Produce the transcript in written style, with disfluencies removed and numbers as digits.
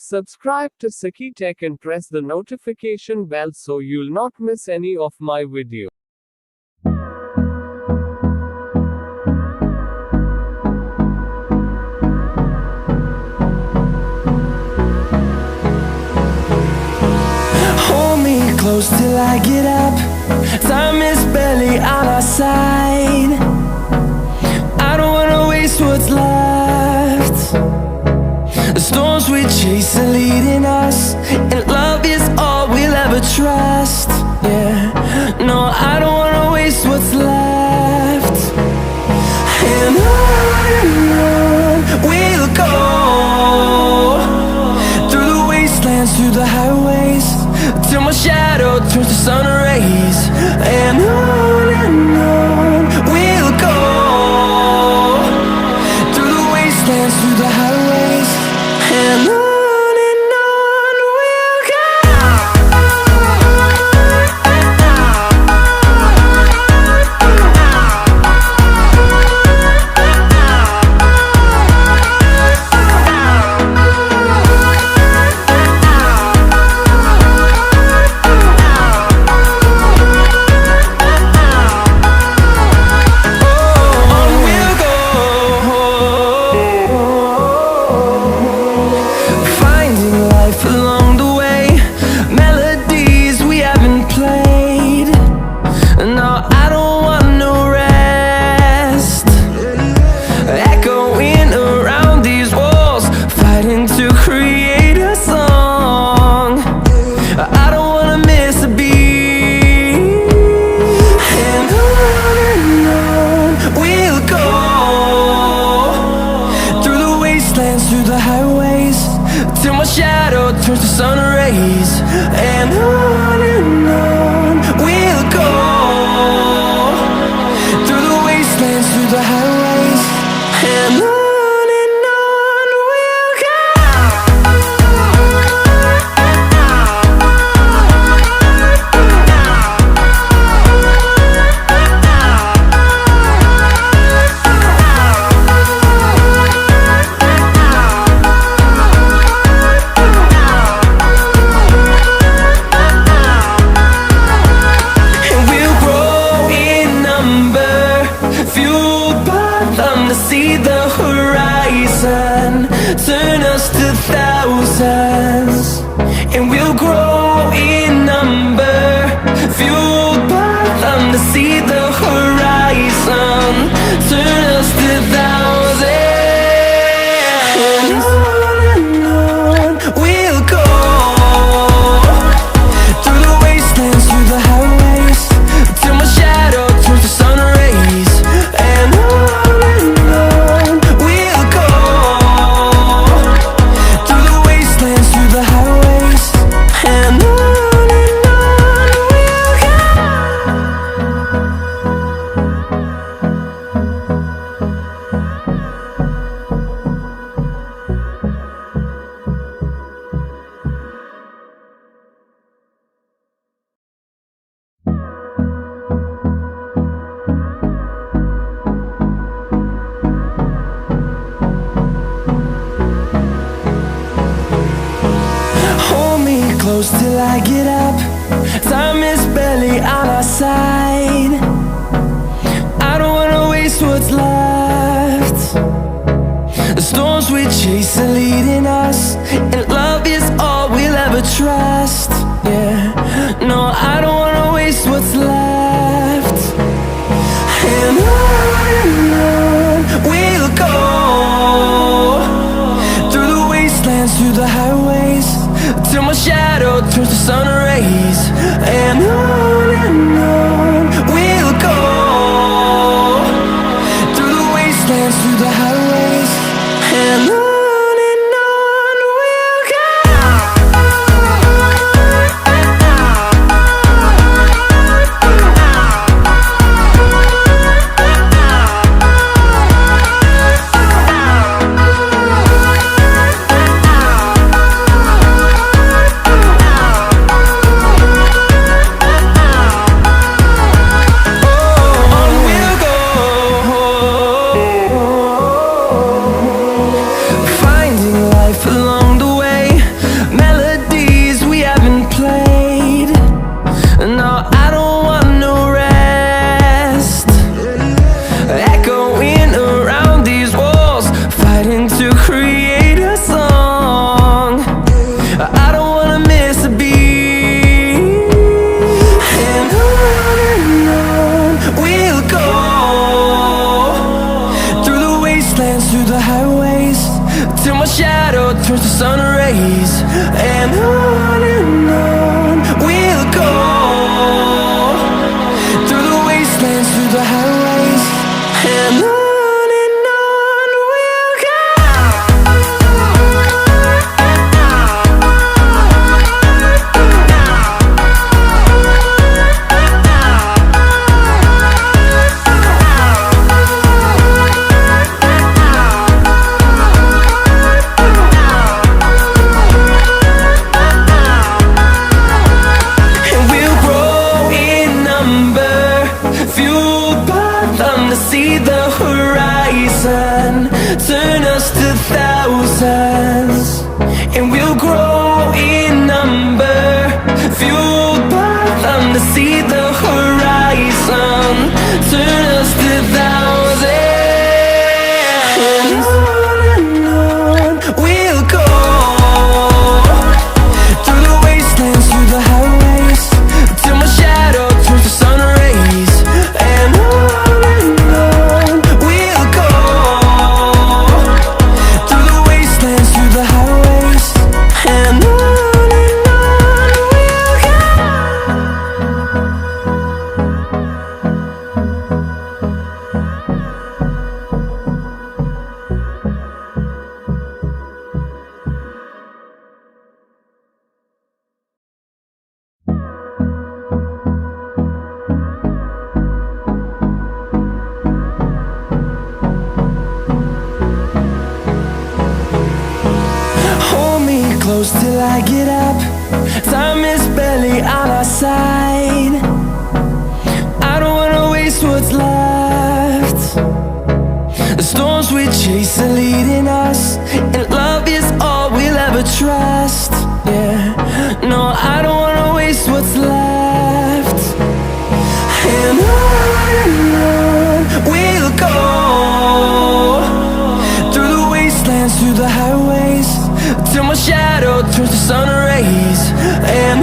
Subscribe to SAQITECH and press the notification bell so you'll not miss any of my video. Hold me close till I get up. Time is barely on our side. I don't wanna waste what's left. The storms we chase are leading us, and love is all we'll ever trust. Yeah, no, I don't wanna waste what's left. And on we'll go, through the wastelands, through the highways, till my shadow turns to sun rays. And on we'll go, through the wastelands, through the highways, and on we'll go. Through the highways, till my shadow turns to sun rays. And on we'll go, through the wastelands, through the highways, and on we'll go. See the horizon turn us to thousands, and we'll grow in number, fueled by them to see the horizon turn us to thousands. And on we'll go, through the wastelands, through the highways, till my shadow turns to sun rays. And close till I get up. Time is barely on our side. I don't wanna waste what's left. The storms we chase are leading us, and love is all we'll ever trust. Yeah, no, I don't wanna waste what's left. And on we'll go, through the wastelands, through the highways, till my shadow turns to sun rays. And on we'll go, through the wastelands, through the highways, and on we'll go. sun rays. And on we'll go, through the wastelands, through the highways. And on we'll go. See the horizon, turn us to thousands, and we'll grow in number, fueled by them to see the horizon, turn us to thousands. And on we'll go, through the wastelands, through the highways, till my shadow turns to sun rays. And close till I get up. Time is barely on our side. I don't wanna waste what's left. The storms we chase are leading us, and love is all we'll ever trust. Yeah, no, I don't wanna waste what's left. And on we'll go, through the wastelands, through the highways, till my shadow turns to sun rays. And